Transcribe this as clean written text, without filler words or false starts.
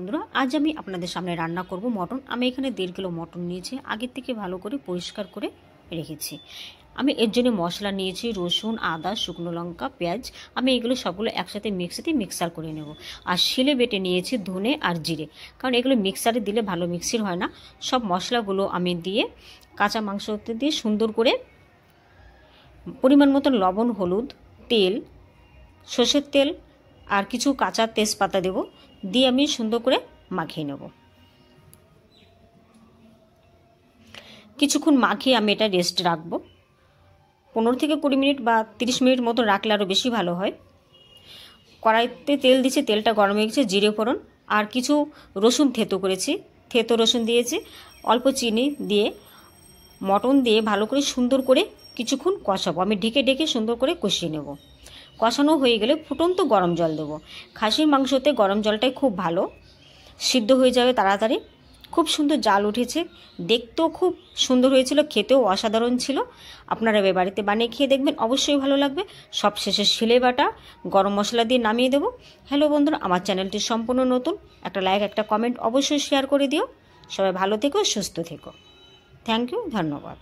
বন্ধুরা, আজ আমি আপনাদের সামনে রান্না করব মটন। আমি এখানে 1.5 কিলো মটন নিয়েছি, আগের থেকে ভালো করে পরিষ্কার করে রেখেছি। আমি এর জন্য মশলা নিয়েছি রসুন, আদা, শুকনো লঙ্কা, পেঁয়াজ। আমি এগুলো সবগুলো একসাথে মিক্সার করে নেব। আর শিলে বেটে নিয়েছি ধনে আর জিরে, কারণ এগুলো মিক্সারে দিলে ভালো মিক্সির হয় না। সব মশলাগুলো আমি দিয়ে কাঁচা মাংসতে দিয়ে সুন্দর করে পরিমাণ মতন লবণ, হলুদ, তেল, সর্ষের তেল আর কিছু কাঁচা তেজপাতা দেব, দিয়ে আমি সুন্দর করে মাখিয়ে নেব। কিছুক্ষণ মাখিয়ে আমি এটা রেস্ট রাখবো। 15 থেকে 20 মিনিট বা 30 মিনিট মতো রাখলে আরও বেশি ভালো হয়। কড়াইতে তেল দিয়েছি, তেলটা গরম হয়ে গেছে, জিরে ফোড়ন আর কিছু রসুন থেতো করেছি, থেতো রসুন দিয়েছি, অল্প চিনি দিয়ে মটন দিয়ে ভালো করে সুন্দর করে কিছুক্ষণ কষাবো। আমি ঢেকে সুন্দর করে কষিয়ে নেব। কষানো হয়ে গেলে ফুটন্ত গরম জল দেবো। খাসির মাংসতে গরম জলটাই খুব ভালো, সিদ্ধ হয়ে যাবে তাড়াতাড়ি। খুব সুন্দর জাল উঠেছে, দেখতেও খুব সুন্দর হয়েছিল, খেতেও অসাধারণ ছিল। আপনারা এবার বাড়িতে বানিয়ে খেয়ে দেখবেন, অবশ্যই ভালো লাগবে। সবশেষে শিলে বাটা গরম মশলা দিয়ে নামিয়ে দেবো। হ্যালো বন্ধুরা, আমার চ্যানেলটি সম্পূর্ণ নতুন, একটা লাইক একটা কমেন্ট অবশ্যই শেয়ার করে দিও। সবাই ভালো থেকো, সুস্থ থেকো। থ্যাংক ইউ, ধন্যবাদ।